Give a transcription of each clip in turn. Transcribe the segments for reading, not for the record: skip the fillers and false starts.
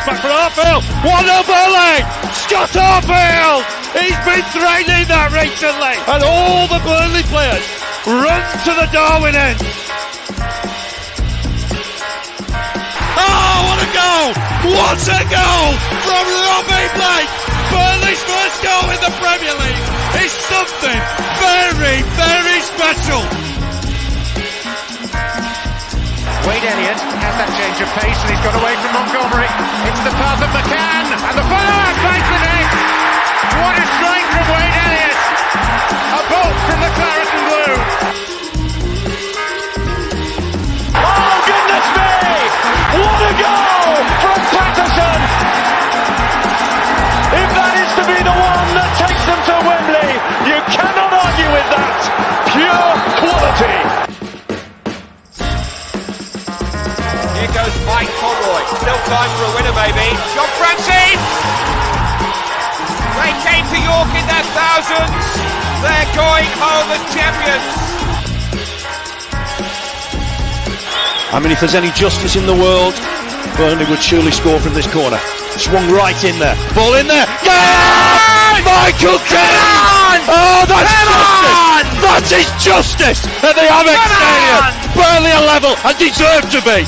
back for Harfield. 1-0 Burnley. Scott Harfield. He's been threatening that recently. And all the Burnley players run to the Darwin end. Oh, what a goal! What a goal from Robbie Blake! Burnley's first goal in the Premier League is something very, very special. Wade Elliott has that change of pace and he's got away from Montgomery. It's the path of McCann and the follow-up finds the net. What a strike from Wade Elliott! A bolt from the claret and blue. Oh goodness me! What a goal from Patterson! If that is to be the one that takes them to Wembley, you cannot argue with that. Pure quality. Here goes Mike Conroy. Still time for a winner, maybe. John Francis! They came to York in their thousands. They're going home as champions. I mean, if there's any justice in the world, Burnley would surely score from this corner. Swung right in there. Ball in there. Yeah! Michael Keane! Oh, that's justice! That is justice at the Amex Stadium. Burnley are level and deserve to be.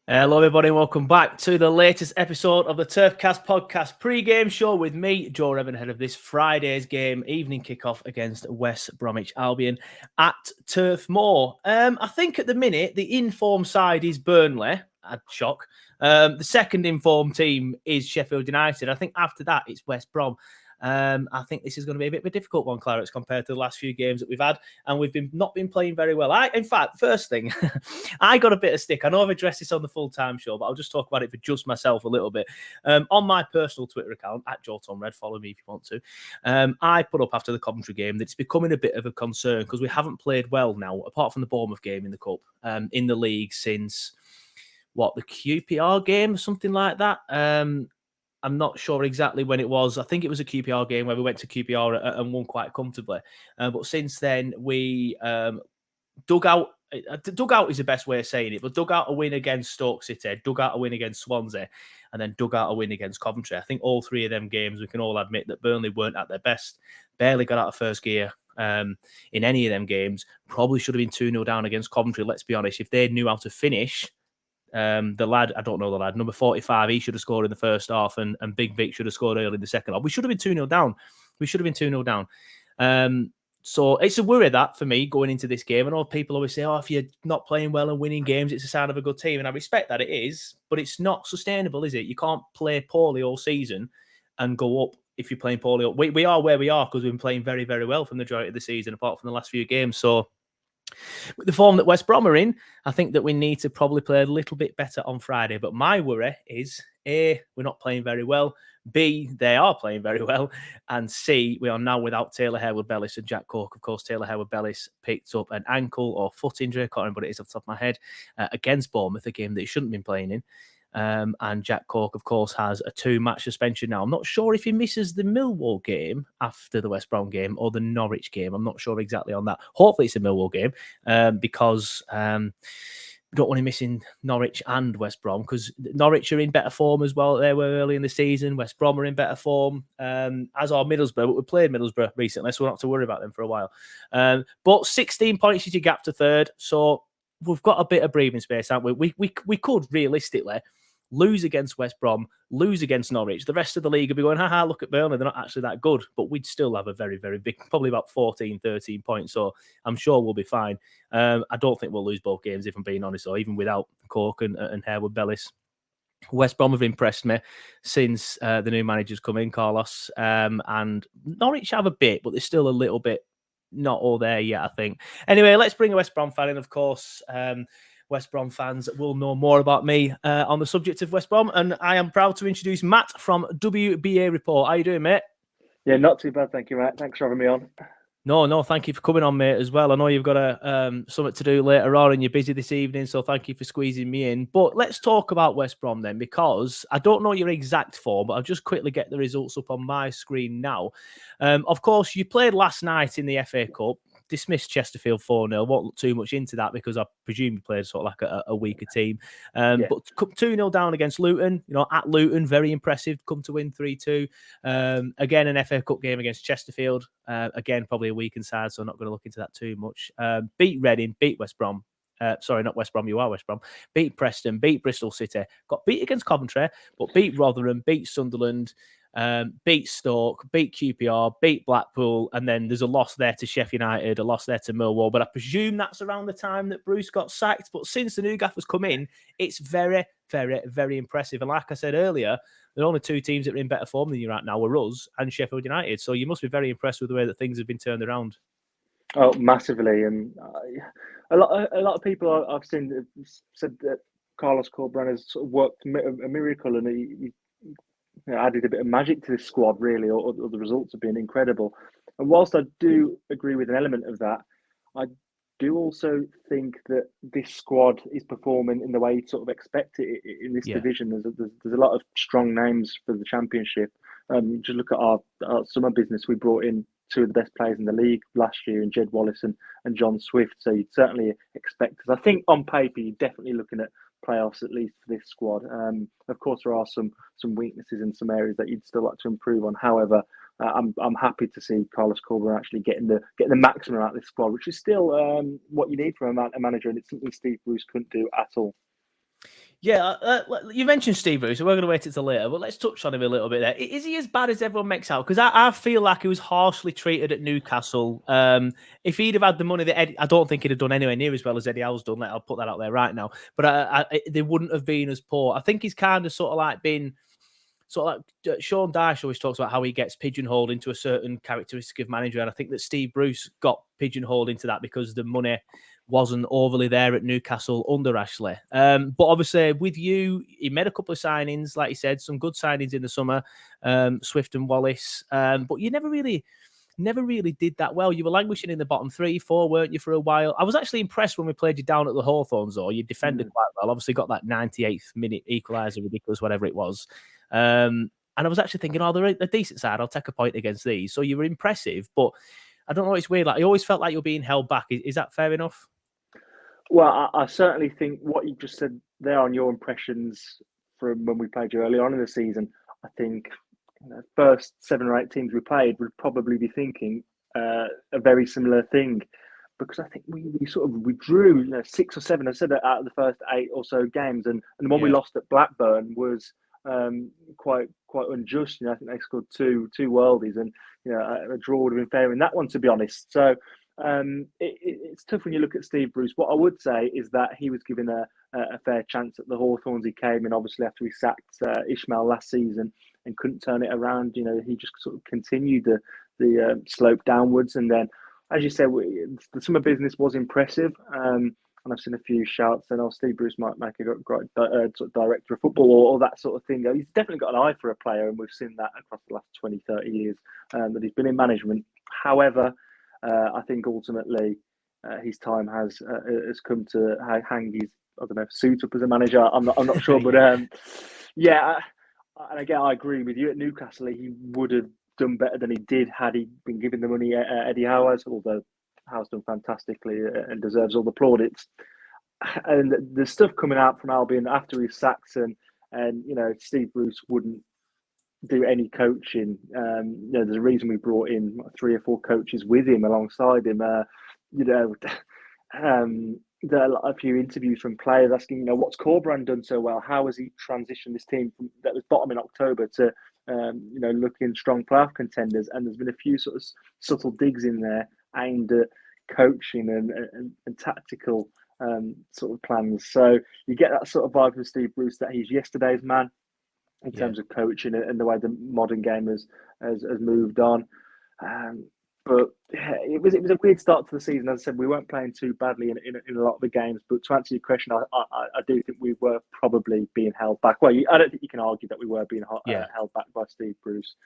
Hello everybody and welcome back to the latest episode of the Turfcast podcast pre-game show with me, Joe Revin, ahead of this Friday's game, evening kickoff against West Bromwich Albion at Turf Moor. I think at the minute the informed side is Burnley, shock. The second informed team is Sheffield United. I think after that it's West Brom. I think this is going to be a bit of a difficult one, Clarence, compared to the last few games that we've had, and we've not been playing very well. In fact, first thing, I got a bit of stick. I know I've addressed this on the full-time show, but I'll just talk about it for just myself a little bit. On my personal Twitter account, @JoeTomRed, follow me if you want to, I put up after the Coventry game that it's becoming a bit of a concern because we haven't played well now, apart from the Bournemouth game in the Cup, in the league since, the QPR game, something like that. I'm not sure exactly when it was. I think it was a QPR game where we went to QPR and won quite comfortably. But since then, we dug out is the best way of saying it, but dug out a win against Stoke City, dug out a win against Swansea, and then dug out a win against Coventry. I think all three of them games, we can all admit that Burnley weren't at their best, barely got out of first gear in any of them games. Probably should have been 2-0 down against Coventry, let's be honest. If they knew how to finish, the lad, I don't know the lad, number 45, he should have scored in the first half, and Big Vic should have scored early in the second half. We should have been 2-0 down. So it's a worry that for me going into this game. I know people always say, if you're not playing well and winning games, it's a sign of a good team. And I respect that it is, but it's not sustainable, is it? You can't play poorly all season and go up if you're playing poorly. We are where we are because we've been playing very, very well from the majority of the season, apart from the last few games. So with the form that West Brom are in, I think that we need to probably play a little bit better on Friday. But my worry is, A, we're not playing very well. B, they are playing very well. And C, we are now without Taylor Harewood-Bellis and Jack Cork. Of course, Taylor Harewood-Bellis picked up an ankle or foot injury, I can't remember what it is off the top of my head, against Bournemouth, a game that he shouldn't have been playing in. And Jack Cork, of course, has a 2-match suspension now. I'm not sure if he misses the Millwall game after the West Brom game or the Norwich game. I'm not sure exactly on that. Hopefully it's a Millwall game because we don't want him missing Norwich and West Brom because Norwich are in better form as well. They were early in the season. West Brom are in better form, as are Middlesbrough. But we played Middlesbrough recently, so we don't have to worry about them for a while. But 16 points is your gap to third. So we've got a bit of breathing space, haven't we? We could realistically lose against West Brom, lose against Norwich. The rest of the league would be going, look at Burnley, they're not actually that good. But we'd still have a very, very big, probably about 14, 13 points. So I'm sure we'll be fine. I don't think we'll lose both games, if I'm being honest, or even without Cork and Harewood-Bellis. West Brom have impressed me since the new manager's come in, Carlos. And Norwich have a bit, but they're still a little bit not all there yet, I think. Anyway, let's bring a West Brom fan in, of course. West Brom fans will know more about me on the subject of West Brom. And I am proud to introduce Matt from WBA Report. How you doing, mate? Yeah, not too bad, thank you, Matt. Thanks for having me on. No, thank you for coming on, mate, as well. I know you've got something to do later on and you're busy this evening, so thank you for squeezing me in. But let's talk about West Brom then, because I don't know your exact form, but I'll just quickly get the results up on my screen now. Of course, you played last night in the FA Cup, dismissed Chesterfield 4-0. Won't look too much into that because I presume you played sort of like a weaker team. But 2-0 down against Luton, at Luton, very impressive, come to win 3-2. Again, an FA Cup game against Chesterfield. Again, probably a weakened side, so I'm not going to look into that too much. Beat Reading, beat West Brom. Sorry, not West Brom, you are West Brom. Beat Preston, beat Bristol City. Got beat against Coventry, but beat Rotherham, beat Sunderland, beat Stoke, beat QPR, beat Blackpool, and then there's a loss there to Sheffield United, a loss there to Millwall. But I presume that's around the time that Bruce got sacked. But since the new gaffer's come in, it's very, very, very impressive. And like I said earlier, the only two teams that are in better form than you right now are us and Sheffield United. So you must be very impressed with the way that things have been turned around. Oh, massively, and a lot of people I've seen have said that Carlos Corberán has sort of worked a miracle, and he added a bit of magic to this squad, really, or the results have been incredible. And whilst I do agree with an element of that, I do also think that this squad is performing in the way you'd sort of expect it in this division. There's a lot of strong names for the Championship. Just look at our summer business. We brought in two of the best players in the league last year in Jed Wallace and John Swift. So you'd certainly expect, because I think on paper you're definitely looking at playoffs at least for this squad. Of course, there are some weaknesses in some areas that you'd still like to improve on. However, I'm happy to see Carlos Corberán actually getting the maximum out of this squad, which is still what you need from a manager, and it's something Steve Bruce couldn't do at all. Yeah, you mentioned Steve Bruce, so we're going to wait until later, but let's touch on him a little bit there. Is he as bad as everyone makes out? Because I feel like he was harshly treated at Newcastle. If he'd have had the money that I don't think he'd have done anywhere near as well as Eddie Howe's done. I'll put that out there right now. But they wouldn't have been as poor. I think he's kind of sort of like been... Sort of like Sean Dyche always talks about how he gets pigeonholed into a certain characteristic of manager. And I think that Steve Bruce got pigeonholed into that because the money wasn't overly there at Newcastle under Ashley. But obviously with you, he made a couple of signings, like you said, some good signings in the summer, Swift and Wallace. But you never really did that well. You were languishing in the bottom 3-4, weren't you, for a while? I was actually impressed when we played you down at the Hawthorns, though. You defended quite well. Obviously got that 98th minute equaliser, ridiculous, whatever it was. And I was actually thinking, they're a decent side. I'll take a point against these. So you were impressive, but I don't know. It's weird. Like, I always felt like you're being held back. Is that fair enough? Well, I certainly think what you just said there on your impressions from when we played you early on in the season, I think the first 7 or 8 teams we played would probably be thinking a very similar thing, because I think we drew 6 or 7, I said, out of the first 8 or so games, and the one we lost at Blackburn was quite unjust. I think they scored two worldies, and a draw would have been fair in that one, to be honest. So it's tough when you look at Steve Bruce. What I would say is that he was given a fair chance at the Hawthorns. He came in obviously after he sacked Ishmael last season and couldn't turn it around. He just sort of continued the slope downwards, and then, as you said, the summer business was impressive. And I've seen a few shouts saying, Steve Bruce might make a great sort of director of football or that sort of thing. He's definitely got an eye for a player, and we've seen that across the last 20, 30 years that he's been in management. However, I think ultimately his time has come to hang his, suit up as a manager. I'm not sure, but and again, I agree with you. At Newcastle, he would have done better than he did had he been given the money Eddie Howe's, although Howe's done fantastically and deserves all the plaudits. And the stuff coming out from Albion after he's sacked, and Steve Bruce wouldn't do any coaching. There's a reason we brought in 3 or 4 coaches with him alongside him. There are a few interviews from players asking, what's Corberán done so well? How has he transitioned this team from that was bottom in October to looking strong playoff contenders? And there's been a few sort of subtle digs in there aimed at coaching and tactical sort of plans. So you get that sort of vibe from Steve Bruce that he's yesterday's man in terms of coaching and the way the modern game has moved on. But it was a weird start to the season. As I said, we weren't playing too badly in a lot of the games. But to answer your question, I do think we were probably being held back. Well, I don't think you can argue that we were being held back by Steve Bruce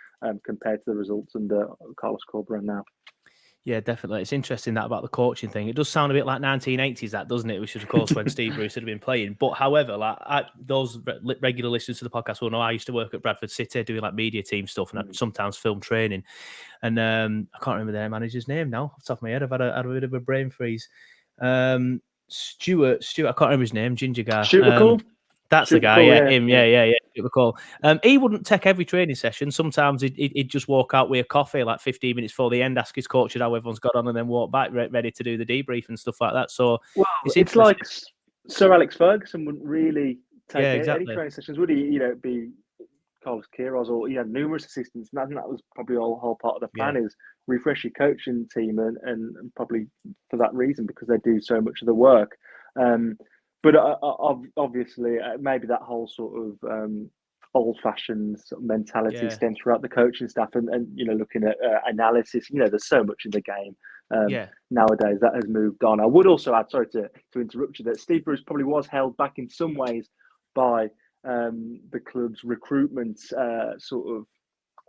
compared to the results under Carlos Corberán now. Yeah, definitely. It's interesting that about the coaching thing. It does sound a bit like 1980s, that doesn't it? Which is, of course, when Steve Bruce had been playing. But however, like those regular listeners to the podcast will know I used to work at Bradford City doing like media team stuff, and I'd sometimes film training. And I can't remember their manager's name now off the top of my head. I've had a bit of a brain freeze. Stuart, I can't remember his name. Ginger guy. Shoot McCall. That's Shoot the guy, McCall, him, yeah. Cool. He wouldn't take every training session. Sometimes he'd just walk out with a coffee like 15 minutes before the end, ask his coaches how everyone's got on, and then walk back ready to do the debrief and stuff like that. So well, it's like Sir Alex Ferguson wouldn't really take any training sessions, would he? You know, be Carlos Queiroz, or he had numerous assistants, and that was probably a whole part of the plan is refresh your coaching team, and probably for that reason, because they do so much of the work. But obviously, maybe that whole sort of old-fashioned sort of mentality stems throughout the coaching staff, and you know, looking at analysis. You know, there's so much in the game nowadays that has moved on. I would also add, sorry to interrupt you, that Steve Bruce probably was held back in some ways by the club's recruitment sort of,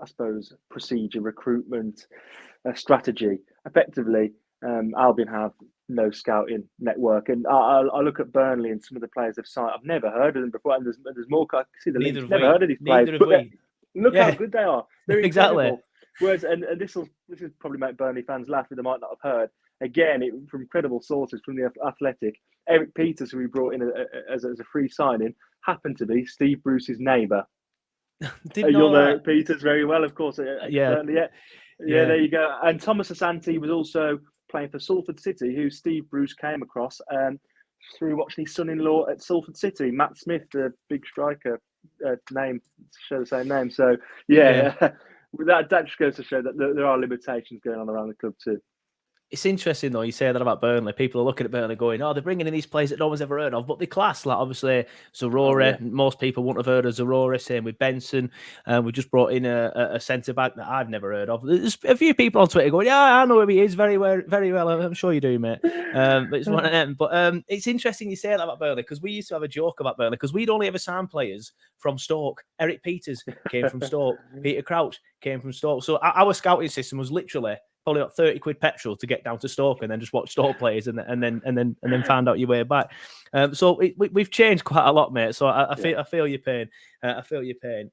I suppose, procedure, recruitment strategy. Effectively, Albion have no scouting network, and I look at Burnley and some of the players they've signed. I've never heard of them before, and there's more. I see the links. Never heard of these players, but look how good they are. They're incredible. Whereas, and this is probably make Burnley fans laugh, who they might not have heard. Again, from credible sources from the Athletic, Eric Peters, who we brought in as a free signing, happened to be Steve Bruce's neighbour. You'll know Eric Peters very well, of course. There you go. And Thomas Asante was also playing for Salford City, who Steve Bruce came across through watching his son-in-law at Salford City, Matt Smith, the big striker, name share the same name. So that just goes to show that there are limitations going on around the club too. It's interesting though, you say that about Burnley. People are looking at Burnley going, oh, they're bringing in these players that no one's ever heard of, but they class. Like obviously Zarora, most people wouldn't have heard of Zarora, same with Benson. We just brought in a centre-back that I've never heard of. There's a few people on Twitter going, yeah, I know who he is very well. I'm sure you do, mate. But it's one of them. But it's interesting you say that about Burnley, because we used to have a joke about Burnley, because we'd only ever signed players from Stoke. Eric Peters came from Stoke. Peter Crouch came from Stoke. So our scouting system was literally probably got 30 quid petrol to get down to Stoke and then just watch Stoke players and then find out your way back. So we've changed quite a lot, mate. So I feel your pain. I feel your pain.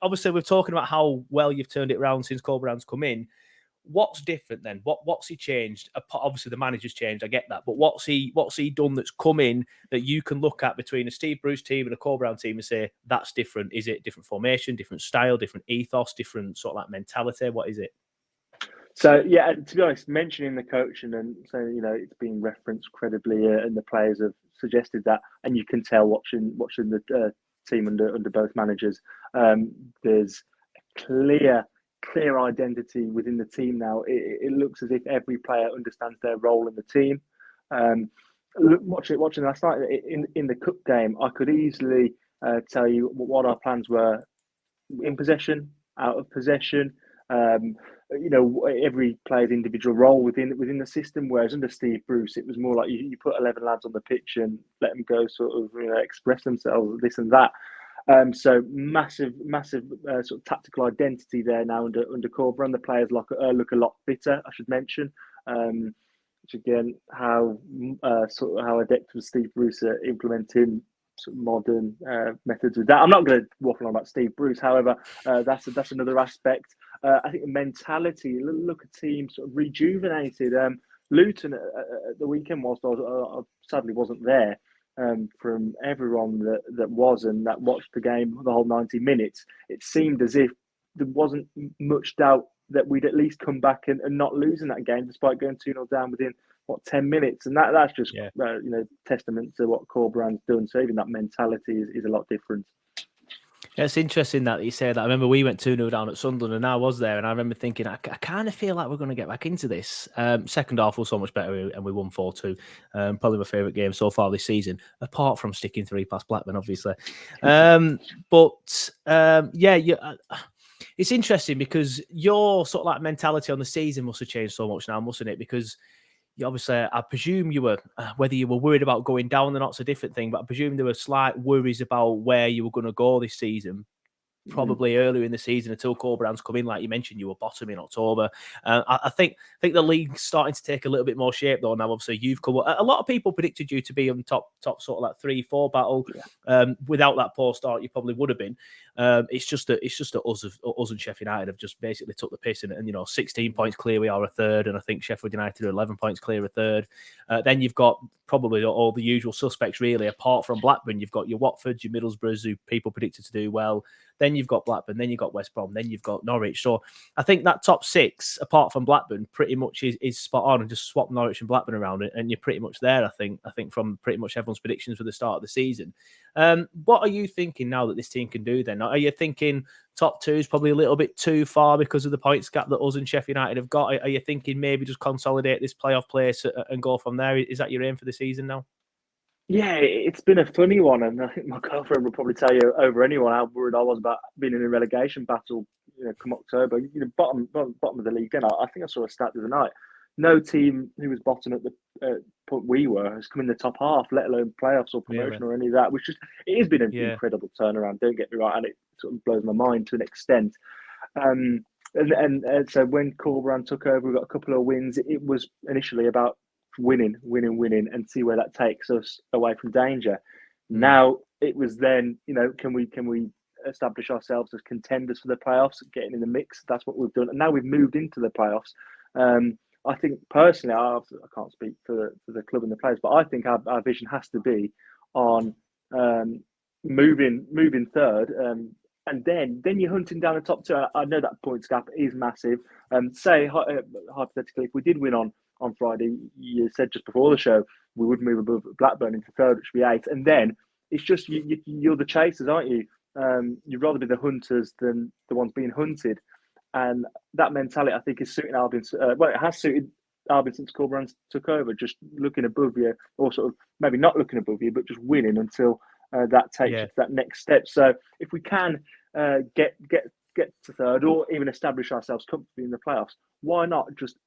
Obviously, we're talking about how well you've turned it around since Cole Brown's come in. What's different then? What's he changed? Obviously, the manager's changed. I get that, but what's he done that's come in that you can look at between a Steve Bruce team and a Cole Brown team and say that's different? Is it different formation, different style, different ethos, different sort of like mentality? What is it? So yeah, to be honest, mentioning the coaching and saying, you know, it's being referenced credibly, and the players have suggested that, and you can tell watching the team under both managers, there's a clear identity within the team now. It looks as if every player understands their role in the team. Watching last night in the cup game, I could easily tell you what our plans were in possession, out of possession. You know, every player's individual role within the system. Whereas under Steve Bruce, it was more like you put 11 lads on the pitch and let them go, sort of, you know, express themselves, this and that. So massive sort of tactical identity there now under Corbran. The players look a lot fitter, I should mention. Which again, how adept was Steve Bruce at implementing sort of modern methods with that. I'm not going to waffle on about Steve Bruce. However, that's another aspect. I think the mentality. Look at team sort of rejuvenated. Luton at the weekend, whilst I sadly wasn't there, from everyone that was and that watched the game the whole 90 minutes, it seemed as if there wasn't much doubt that we'd at least come back and not lose in that game, despite going 2-0 down within 10 minutes. And that's just you know, testament to what Corbran's done. So even that mentality is a lot different. Yeah, it's interesting that you say that. I remember we went 2-0 down at Sunderland and I was there, and I remember thinking, I kind of feel like we're going to get back into this. Second half was so much better and we won 4-2. Probably my favourite game so far this season, apart from sticking 3 past Blackburn, obviously. It's interesting because your sort of like mentality on the season must have changed so much now, mustn't it? Because obviously, I presume you were, whether you were worried about going down or not's a different thing, but I presume there were slight worries about where you were going to go this season. probably earlier in the season until Corberan's come in. Like you mentioned, you were bottom in October. I think the league's starting to take a little bit more shape though. Now, obviously, you've come. A lot of people predicted you to be on top sort of like 3-4 battle. Without that poor start, you probably would have been. It's just that us and Sheffield United have just basically took the piss in it. And 16 points clear, we are a third, and I think Sheffield United are 11 points clear a third. Then you've got probably all the usual suspects really. Apart from Blackburn, you've got your Watfords, your Middlesbroughs, who people predicted to do well. Then you've got Blackburn, then you've got West Brom, then you've got Norwich. So I think that top six, apart from Blackburn, pretty much is spot on, and just swap Norwich and Blackburn around it, and you're pretty much there, I think from pretty much everyone's predictions for the start of the season. What are you thinking now that this team can do then? Are you thinking top two is probably a little bit too far because of the points gap that us and Sheffield United have got? Are you thinking maybe just consolidate this playoff place and go from there? Is that your aim for the season now? Yeah, it's been a funny one, and I think my girlfriend would probably tell you over anyone how worried I was about being in a relegation battle. Come October, bottom of the league. Then I think I saw a stat the other night. No team who was bottom at the point we were has come in the top half, let alone playoffs or promotion or any of that. It has been an incredible turnaround. Don't get me right, and it sort of blows my mind to an extent. And so when Corberan took over, we got a couple of wins. It was initially about winning, and see where that takes us away from danger. Now it was then, can we establish ourselves as contenders for the playoffs, getting in the mix? That's what we've done, and now we've moved into the playoffs. I think personally, I can't speak for the club and the players, but I think our vision has to be on moving third, and then you're hunting down the top two. I know that points gap is massive. Say hypothetically, if we did win on Friday, you said just before the show we would move above Blackburn into third, which would be 8, and then it's just you're the chasers, aren't you? You'd rather be the hunters than the ones being hunted, and that mentality I think is suiting Albion. It has suited Albion since Corberan took over, just looking above you, or sort of maybe not looking above you, but just winning until that takes you to that next step. So if we can get to third, or even establish ourselves comfortably in the playoffs, why not just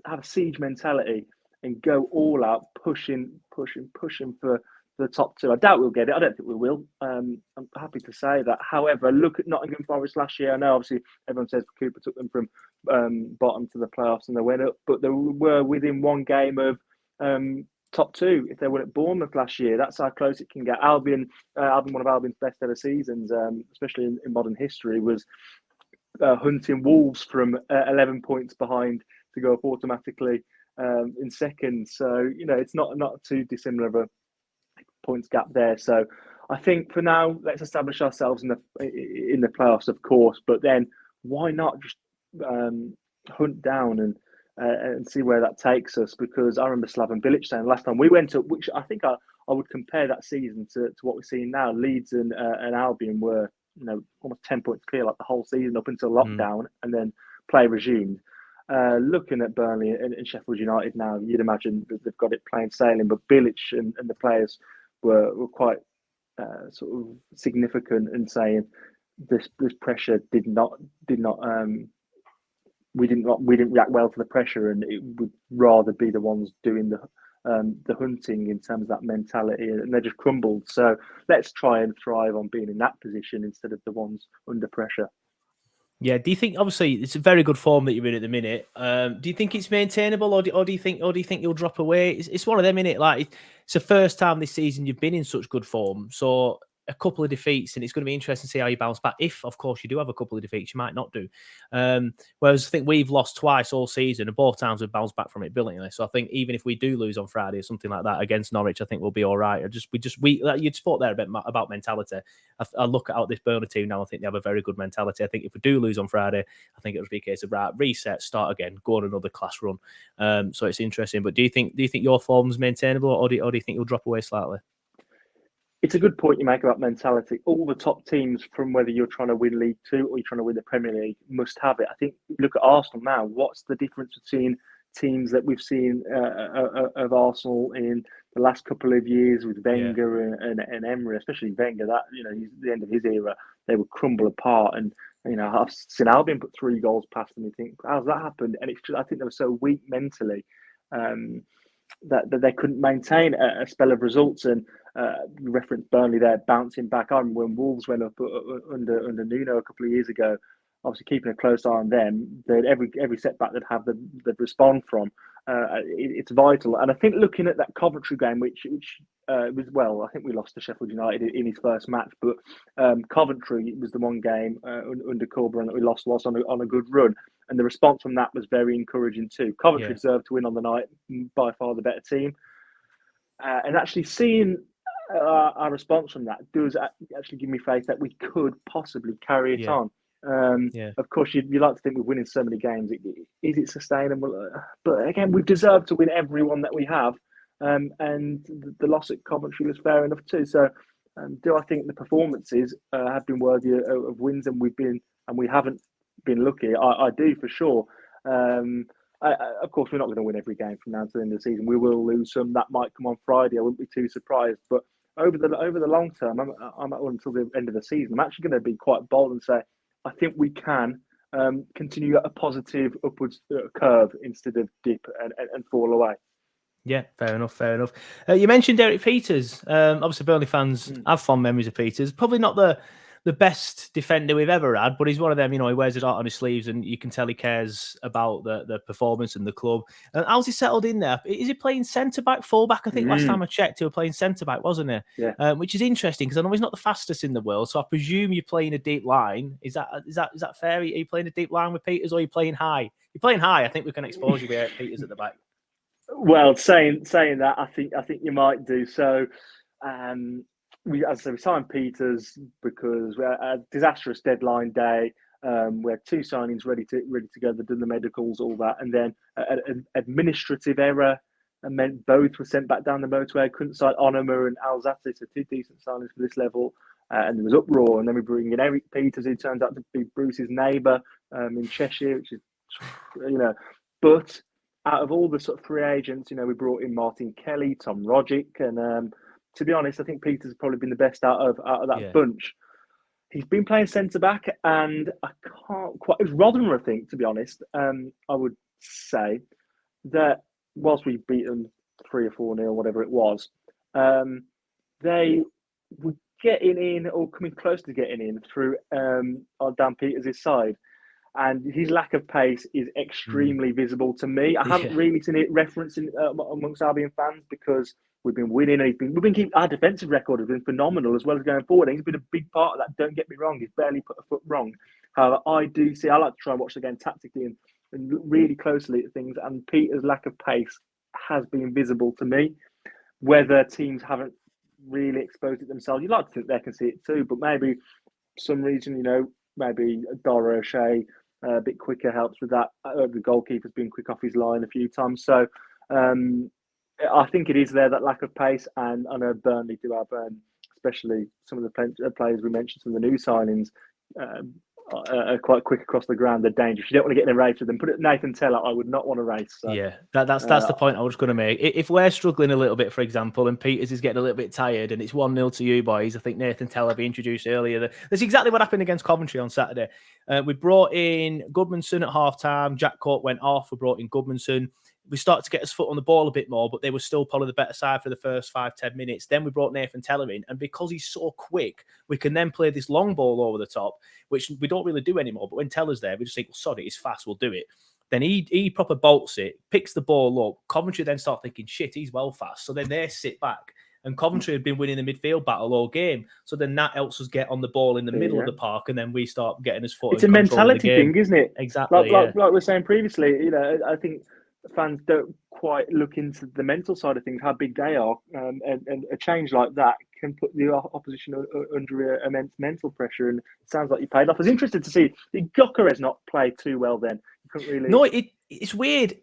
have a siege mentality and go all out, pushing for the top two? I doubt we'll get it. I don't think we will. I'm happy to say that. However, look at Nottingham Forest last year. I know obviously everyone says Cooper took them from bottom to the playoffs and they went up, but they were within one game of top two if they were at Bournemouth last year. That's how close it can get. Albion, one of Albion's best ever seasons, especially in modern history, was hunting Wolves from 11 points behind to go up automatically in second. So, it's not too dissimilar of a points gap there. So I think for now, let's establish ourselves in the playoffs, of course, but then why not just hunt down and see where that takes us? Because I remember Slaven Bilic saying last time we went up, which I think I would compare that season to what we're seeing now. Leeds and Albion were almost 10 points clear like the whole season up until lockdown, and then play resumed. Looking at Burnley and Sheffield United now, you'd imagine that they've got it plain sailing, but Bilic and the players were quite sort of significant in saying this pressure did not we didn't react well to the pressure, and it would rather be the ones doing the hunting in terms of that mentality, and they just crumbled. So let's try and thrive on being in that position instead of the ones under pressure. Yeah. Do you think, obviously, it's a very good form that you're in at the minute? Do you think it's maintainable, or do you think you'll drop away? It's one of them, innit? Like, it's the first time this season you've been in such good form, so a couple of defeats, and it's going to be interesting to see how you bounce back. If, of course, you do have a couple of defeats, you might not do. Whereas I think we've lost twice all season, and both times we've bounced back from it brilliantly. So I think even if we do lose on Friday or something like that against Norwich, I think we'll be all right. You'd spoke there a bit about mentality. I look at this Burnley team now. I think they have a very good mentality. I think if we do lose on Friday, I think it would be a case of reset, start again, go on another class run. So it's interesting. But do you think your form's maintainable, or do you think you'll drop away slightly? It's a good point you make about mentality. All the top teams, from whether you're trying to win League Two or you're trying to win the Premier League, must have it. I think look at Arsenal now. What's the difference between teams that we've seen of Arsenal in the last couple of years with Wenger and Emery, especially Wenger? That he's at the end of his era, they would crumble apart. And I've seen Albion put 3 goals past them. You think, how's that happened? And it's just, I think they were so weak mentally. that they couldn't maintain a spell of results. And you referenced Burnley there bouncing back. I remember when Wolves went up under Nuno a couple of years ago. Obviously, keeping a close eye on them. Every setback they'd respond from. It's vital. And I think looking at that Coventry game, which was, well, I think we lost to Sheffield United in his first match, but Coventry was the one game under Corberan that we lost on a good run. And the response from that was very encouraging too. Coventry deserved to win on the night, by far the better team. And actually seeing our response from that does actually give me faith that we could possibly carry it on. Of course, you like to think we're winning so many games. Is it sustainable? But again, we've deserved to win every one that we have. And the loss at Coventry was fair enough too. So do I think the performances have been worthy of wins and we haven't been lucky? I do for sure. Of course, we're not going to win every game from now to the end of the season. We will lose some. That might come on Friday. I wouldn't be too surprised. But over the long term, I'm until the end of the season. I'm actually going to be quite bold and say I think we can continue a positive upwards curve instead of dip and fall away. Yeah, fair enough. You mentioned Derek Peters. Obviously, Burnley fans have fond memories of Peters. Probably not the best defender we've ever had, but he's one of them, he wears it out on his sleeves and you can tell he cares about the performance and the club. And how's he settled in there? Is he playing centre-back, full-back? I think last time I checked, he was playing centre-back, wasn't he? Yeah. Which is interesting because I know he's not the fastest in the world, so I presume you're playing a deep line. Is that fair? Are you playing a deep line with Peters or are you playing high? You're playing high. I think we can expose you with Peters at the back. Well, saying that, I think you might do so. We signed Peters because we had a disastrous deadline day. We had two signings ready to go. They'd done the medicals, all that, and then an administrative error and meant both were sent back down the motorway. Couldn't sign Onoma and Alzate, so two decent signings for this level. And there was uproar. And then we bring in Eric Peters, who turns out to be Bruce's neighbour in Cheshire, which is, but out of all the sort of free agents, we brought in Martin Kelly, Tom Rogic, and to be honest, I think Peters has probably been the best out of that bunch. He's been playing centre back, and I can't quite. It was Rotherham, I think, to be honest. I would say that whilst we beat them 3 or 4-0, whatever it was, they were getting in or coming close to getting in through Dan Peters' side. And his lack of pace is extremely visible to me. I haven't really seen it referenced amongst Albion fans because we've been winning and we've been keeping our defensive record has been phenomenal as well as going forward. And he's been a big part of that. Don't get me wrong; he's barely put a foot wrong. However, I like to try and watch the game tactically and look really closely at things. And Peter's lack of pace has been visible to me. Whether teams haven't really exposed it themselves, you'd like to think they can see it too. But maybe some reason, maybe Dara O'Shea. A bit quicker helps with that. The goalkeeper's been quick off his line a few times. So I think it is there, that lack of pace. And I know Burnley do have, especially some of the players we mentioned, some of the new signings, are quite quick across the ground. They're dangerous. You don't want to get in a race with them. Put it Nathan Teller, I would not want to race. So, yeah, that's the point I was going to make. If we're struggling a little bit, for example, and Peters is getting a little bit tired and it's 1-0 to you boys, I think Nathan Teller be introduced earlier. That's exactly what happened against Coventry on Saturday. We brought in Goodmanson at half-time. Jack Court went off. We brought in Goodmanson. We started to get his foot on the ball a bit more, but they were still probably the better side for the first 5-10 minutes. Then we brought Nathan Teller in, and because he's so quick, we can then play this long ball over the top, which we don't really do anymore. But when Teller's there, we just think, well, sorry, he's fast, we'll do it. Then he proper bolts it, picks the ball up. Coventry then start thinking, shit, he's well fast. So then they sit back. And Coventry had been winning the midfield battle all game. So then that helps us get on the ball in the middle of the park, and then we start getting his foot. It's a mentality thing, isn't it? Exactly. Like we were saying previously, I think fans don't quite look into the mental side of things, how big they are, and a change like that can put the opposition under immense mental pressure. And it sounds like you paid off. I was interested to see did Gyökeres not play too well then? You couldn't really. No, it's weird.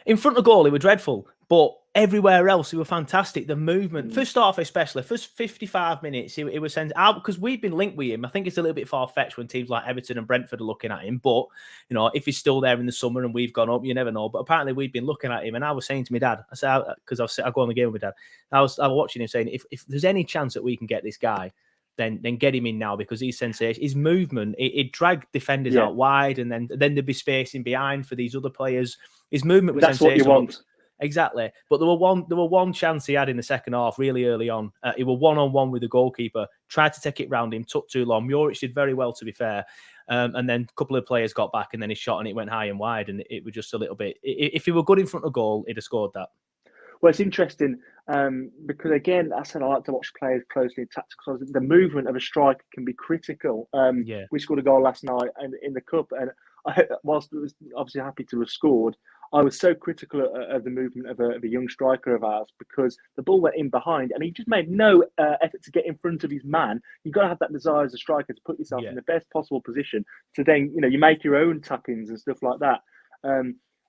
In front of goal, he were dreadful, but everywhere else, he were fantastic. The movement, first half especially, first 55 minutes, he was sent out because we've been linked with him. I think it's a little bit far-fetched when teams like Everton and Brentford are looking at him. But, if he's still there in the summer and we've gone up, you never know. But apparently we've been looking at him. And I was saying to my dad, I said, because I go on the game with my dad, I was watching him saying, if there's any chance that we can get this guy, then get him in now because he's sensational. His movement, it dragged defenders out wide and then there'd be spacing behind for these other players. His movement was sensational. That's what you want. Exactly. But there were one chance he had in the second half, really early on. He was 1-on-1 with the goalkeeper, tried to take it round him, took too long. Muric did very well, to be fair. And then a couple of players got back, and then he shot, and it went high and wide, and it was just a little bit. If he were good in front of goal, he'd have scored that. Well, it's interesting because, again, I said I like to watch players closely and tactical. The movement of a striker can be critical. We scored a goal last night in the cup, and whilst I was obviously happy to have scored, I was so critical of the movement of a young striker of ours because the ball went in behind and he just made no effort to get in front of his man. You've got to have that desire as a striker to put yourself in the best possible position to then, you make your own tap-ins and stuff like that.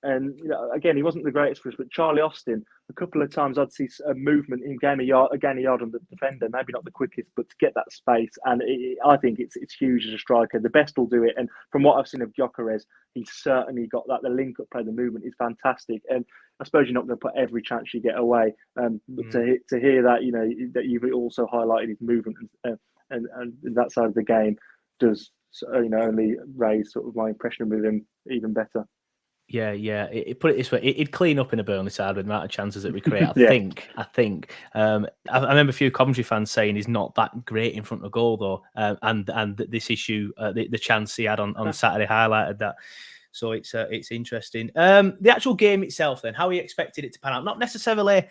And again, he wasn't the greatest for us, but Charlie Austin, a couple of times I'd see a movement in gain a yard on the defender, maybe not the quickest, but to get that space. And I think it's huge as a striker. The best will do it. And from what I've seen of Gyökeres, he's certainly got that. The link-up play, the movement is fantastic. And I suppose you're not going to put every chance you get away. But to hear that, that you've also highlighted his movement and that side of the game does, only raise sort of my impression of him even better. Yeah. Put it this way, it'd clean up in a Burnley side with the amount of chances that we create. I think. I remember a few commentary fans saying he's not that great in front of goal though, and this issue, the chance he had on Saturday highlighted that. So it's interesting. The actual game itself, then, how are you expected it to pan out? Not necessarily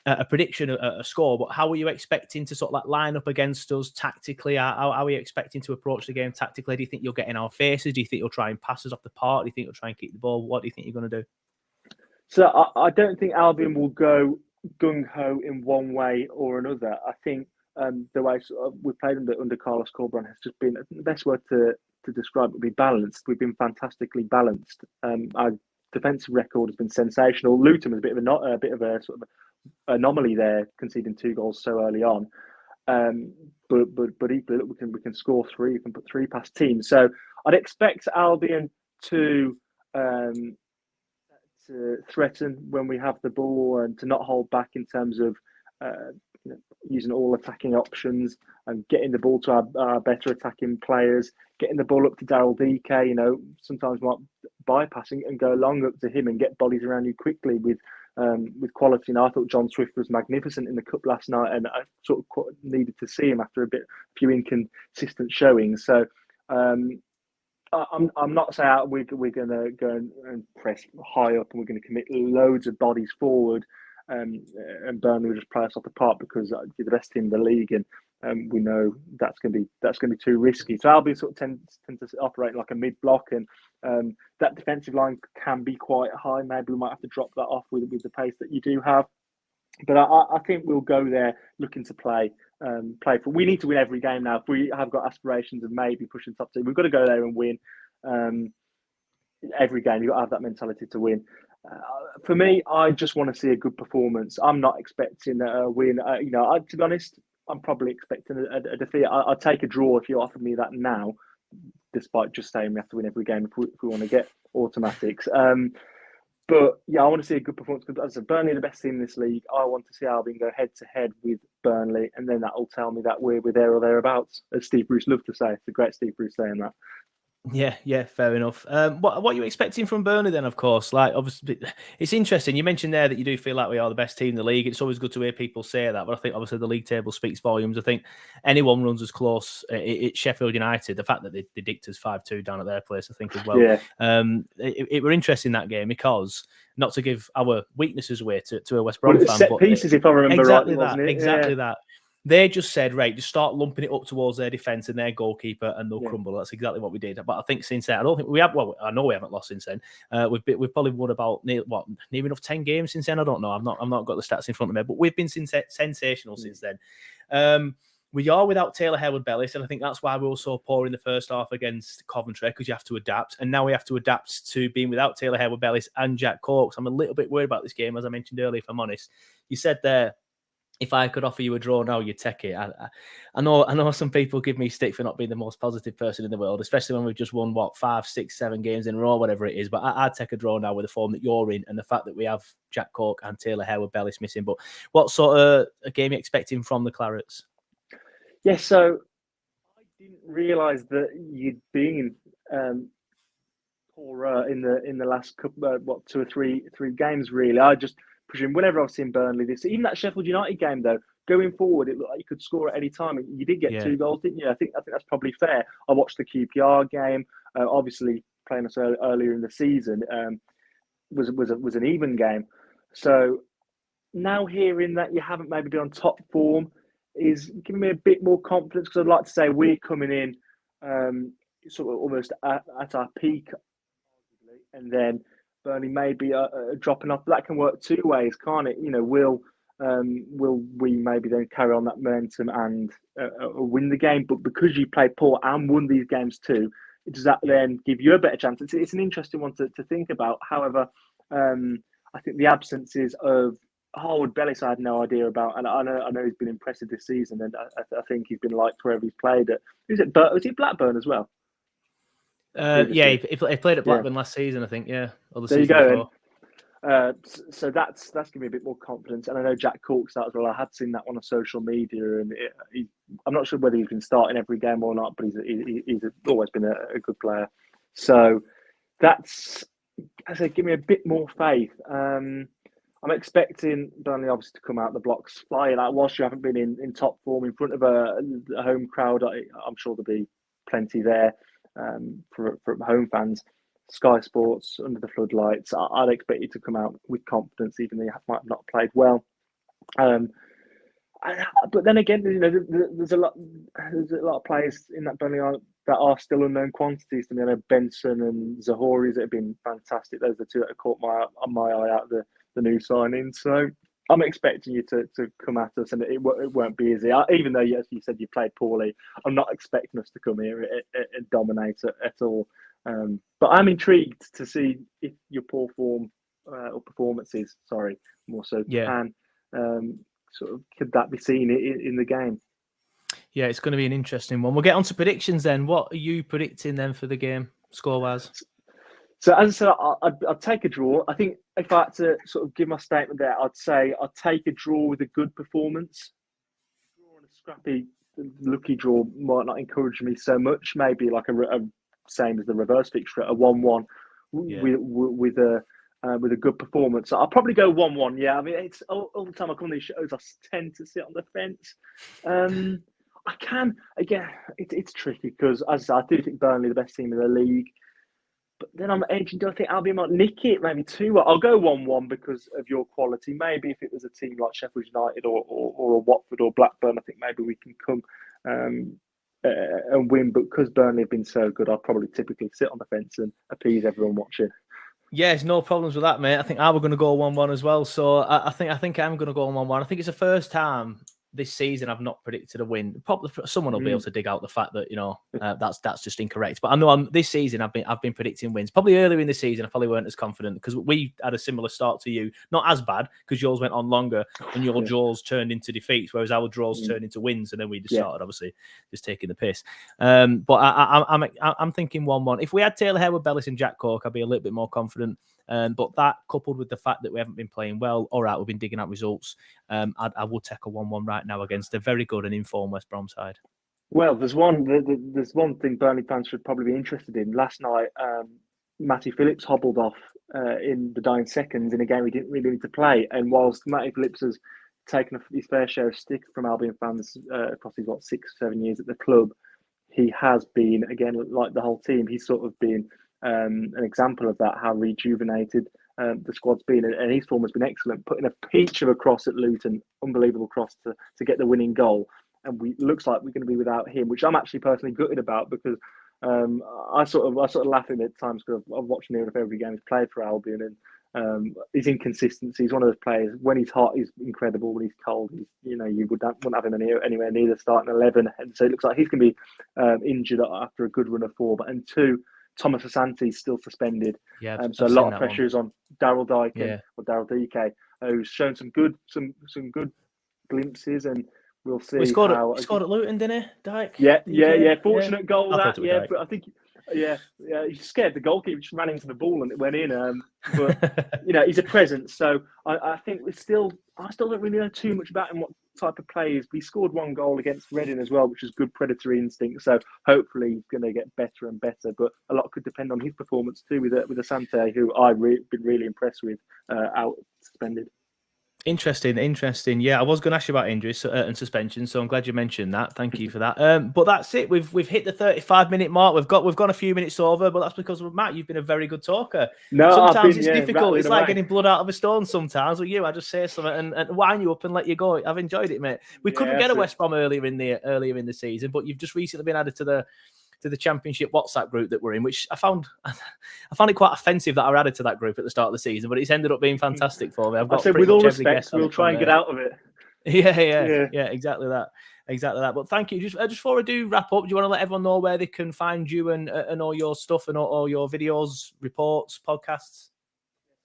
a prediction, a score, but how are you expecting to sort of like line up against us tactically? How are we expecting to approach the game tactically? Do you think you'll get in our faces? Do you think you'll try and pass us off the park? Do you think you'll try and keep the ball? What do you think you're going to do? So I don't think Albion will go gung-ho in one way or another. I think the way we played under Carlos Corberán has just been, the best word to describe it would be balanced. We've been fantastically balanced. Our defensive record has been sensational. Luton was a bit of a sort of anomaly there, conceding 2 goals so early on. But equally, look, we can score 3. We can put 3 past teams. So I'd expect Albion to threaten when we have the ball and to not hold back in terms of using all attacking options and getting the ball to our better attacking players, getting the ball up to Daryl DK. Sometimes might bypassing and go long up to him and get bodies around you quickly with quality. And I thought John Swift was magnificent in the cup last night, and I sort of needed to see him after a few inconsistent showings. So I'm not saying we're going to go and press high up and we're going to commit loads of bodies forward, and Burnley will just play us off the park because they're the best team in the league, and we know that's going to be too risky. So Albion sort of tend to operate like a mid block, and that defensive line can be quite high. Maybe we might have to drop that off with the pace that you do have. But I think we'll go there looking to play for. We need to win every game now. If we have got aspirations of maybe pushing top 2, we've got to go there and win every game. You've got to have that mentality to win. For me, I just want to see a good performance. I'm not expecting a win. To be honest, I'm probably expecting a defeat. I'd take a draw if you offered me that now, despite just saying we have to win every game if we want to get automatics. But yeah, I want to see a good performance because, as I said, Burnley are the best team in this league. I want to see Albion go head to head with Burnley, and then that will tell me that we're there or thereabouts, as Steve Bruce loved to say. It's a great Steve Bruce saying that. Yeah, fair enough. What are you expecting from Burnley then? Of course, like obviously, it's interesting. You mentioned there that you do feel like we are the best team in the league. It's always good to hear people say that, but I think obviously the league table speaks volumes. I think anyone runs as close. It's Sheffield United. The fact that they dicked us 5-2 down at their place, I think as well. Yeah. It were interesting that game because not to give our weaknesses away to a West Brom fan, set pieces, if I remember exactly right, that, wasn't it? exactly that. They just said, right, just start lumping it up towards their defence and their goalkeeper, and they'll crumble. That's exactly what we did. But I think since then, I don't think we have. Well, I know we haven't lost since then. We've probably won about near enough 10 games since then. I don't know. I've not got the stats in front of me, but we've been sensational since then. We are without Taylor Harewood-Bellis, and I think that's why we were so poor in the first half against Coventry, because you have to adapt. And now we have to adapt to being without Taylor Harewood-Bellis and Jack Cork. I'm a little bit worried about this game, as I mentioned earlier, if I'm honest. You said there, if I could offer you a draw now, you'd take it. I know some people give me stick for not being the most positive person in the world, especially when we've just won, 5, 6, 7 games in a row, whatever it is. But I'd take a draw now with the form that you're in and the fact that we have Jack Cork and Taylor Harewood-Bellis missing. But what sort of a game are you expecting from the Clarets? Yeah, so I didn't realise that you'd been called poorer in the last couple, 2 or 3 games. Really, I just presume whenever I've seen Burnley this, even that Sheffield United game though, going forward, it looked like you could score at any time. You did get 2 goals, didn't you? I think that's probably fair. I watched the QPR game. Obviously, playing us earlier in the season was an even game. So now hearing that you haven't maybe been on top form is giving me a bit more confidence, because I'd like to say we're coming in sort of almost at our peak, and then Burnley maybe dropping off. That can work 2 ways, can't it? Will we maybe then carry on that momentum and win the game? But because you played poor and won these games too, does that then give you a better chance? It's an interesting one to think about. However, I think the absences of Harwood Bellis I had no idea about, and I know he's been impressive this season, and I think he's been liked wherever he's played at. Was it Blackburn as well? He played at Blackburn last season, I think. Yeah, or the there you season go. before. So that's giving me a bit more confidence, and I know Jack Cork's that as well. I had seen that on social media, and I'm not sure whether he's been starting every game or not, but he's always been a good player. So that's, as I say, give me a bit more faith. I'm expecting Burnley obviously to come out the blocks flying. Like, whilst you haven't been in top form in front of a home crowd, I'm sure there'll be plenty there for home fans. Sky Sports under the floodlights. I'd expect you to come out with confidence, even though you might have not played well. But then again, there's a lot of players in that Burnley that are still unknown quantities to me. I know Benson and Zahoris that have been fantastic. Those are the 2 that have caught my eye out of the new signings. So I'm expecting you to come at us, and it won't be easy. Even though, as you said, you played poorly, I'm not expecting us to come here and dominate at all. But I'm intrigued to see if your poor form or performances, more so, can sort of, could that be seen in the game? Yeah, it's going to be an interesting one. We'll get on to predictions then. What are you predicting then for the game, score-wise? So as I said, I'd take a draw. I think if I had to sort of give my statement there, I'd say I'd take a draw with a good performance. Draw and a scrappy, lucky draw might not encourage me so much. Maybe like a same as the reverse fixture, a 1-1 with a good performance. So I'll probably go 1-1. Yeah, I mean, it's all the time I come on these shows, I tend to sit on the fence. I can, again, it's tricky because, as I said, I do think Burnley are the best team in the league. But then I'm edging. Do I think Albion might nick it? Maybe 2. I'll go 1-1 because of your quality. Maybe if it was a team like Sheffield United or a Watford or Blackburn, I think maybe we can come and win. But because Burnley have been so good, I'll probably typically sit on the fence and appease everyone watching. Yes, no problems with that, mate. I think I was going to go 1-1 as well. So I think I'm going to go 1-1. I think it's the first time this season I've not predicted a win. Probably someone will be able to dig out the fact that that's just incorrect. But I know this season I've been predicting wins. Probably earlier in the season I probably weren't as confident because we had a similar start to you. Not as bad because yours went on longer and your draws turned into defeats, whereas our draws turned into wins, and then we just started obviously just taking the piss. But I'm thinking 1-1. If we had Taylor Harewood Bellis and Jack Cork, I'd be a little bit more confident. But that coupled with the fact that we haven't been playing well, all right, we've been digging out results. I would take a 1-1 right now against a very good and informed West Brom side. Well, there's one thing Burnley fans should probably be interested in. Last night, Matty Phillips hobbled off in the dying seconds in a game he didn't really need to play. And whilst Matty Phillips has taken his fair share of stick from Albion fans across his 6 or 7 years at the club, he has been, again, like the whole team, he's sort of been an example of that, how rejuvenated the squad's been, and his form has been excellent, putting a peach of a cross at Luton, unbelievable cross to get the winning goal, and looks like we're going to be without him, which I'm actually personally gutted about, because I sort of laugh at times because I'm watching nearly every game he's played for Albion, and his inconsistency. He's one of those players, when he's hot he's incredible, when he's cold you wouldn't have him anywhere near the starting 11, and so it looks like he's going to be injured after a good run of form. And 2, Thomas Asante's still suspended. Yeah, so a lot of pressure is on Daryl Dike or Daryl DK, who's shown some good glimpses, and we'll see. He scored at Luton, didn't he, Dike? Yeah. Fortunate goal that. Dike. But I think he scared the goalkeeper, just ran into the ball and it went in. But he's a presence. So I think I still don't really know too much about him. type of players. We scored 1 goal against Reading as well, which is good predatory instinct. So hopefully he's going to get better and better. But a lot could depend on his performance too with Asante, who I've been really impressed with, out suspended. Interesting. Yeah, I was going to ask you about injuries and suspension, so I'm glad you mentioned that. Thank you for that. But that's it. We've hit the 35-minute mark. We've gone a few minutes over, but that's because Matt, you've been a very good talker. No, sometimes it's difficult. It's like away. getting blood out of a stone. Sometimes with you, I just say something and wind you up and let you go. I've enjoyed it, mate. We couldn't get a West Brom earlier in the season, but you've just recently been added to the Championship WhatsApp group that we're in, which I found it quite offensive that I were added to that group at the start of the season, but it's ended up being fantastic for me. I've got I said, with all respect, we'll try and get out of it. Yeah, exactly that. But thank you. Just before I do wrap up, do you want to let everyone know where they can find you and all your stuff and all your videos, reports, podcasts?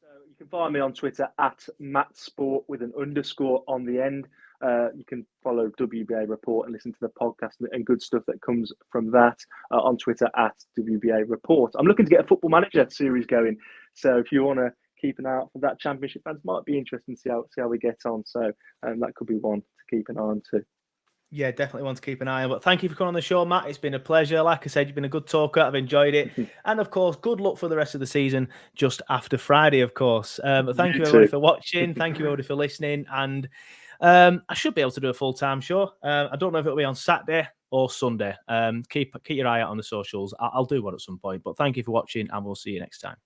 So you can find me on Twitter at MattSport with an underscore on the end. You can follow WBA Report and listen to the podcast and good stuff that comes from that on Twitter at WBA Report. I'm looking to get a Football Manager series going, so if you want to keep an eye out for that, Championship fans, might be interesting to see how we get on. So that could be one to keep an eye on too. Yeah, definitely want to keep an eye on. But thank you for coming on the show, Matt. It's been a pleasure. Like I said, you've been a good talker. I've enjoyed it. And of course, good luck for the rest of the season just after Friday, of course. But thank you everybody for watching. Thank you everybody for listening. And I should be able to do a full-time show. I don't know if it'll be on Saturday or Sunday. Keep your eye out on the socials. I'll do one at some point. But thank you for watching, and we'll see you next time.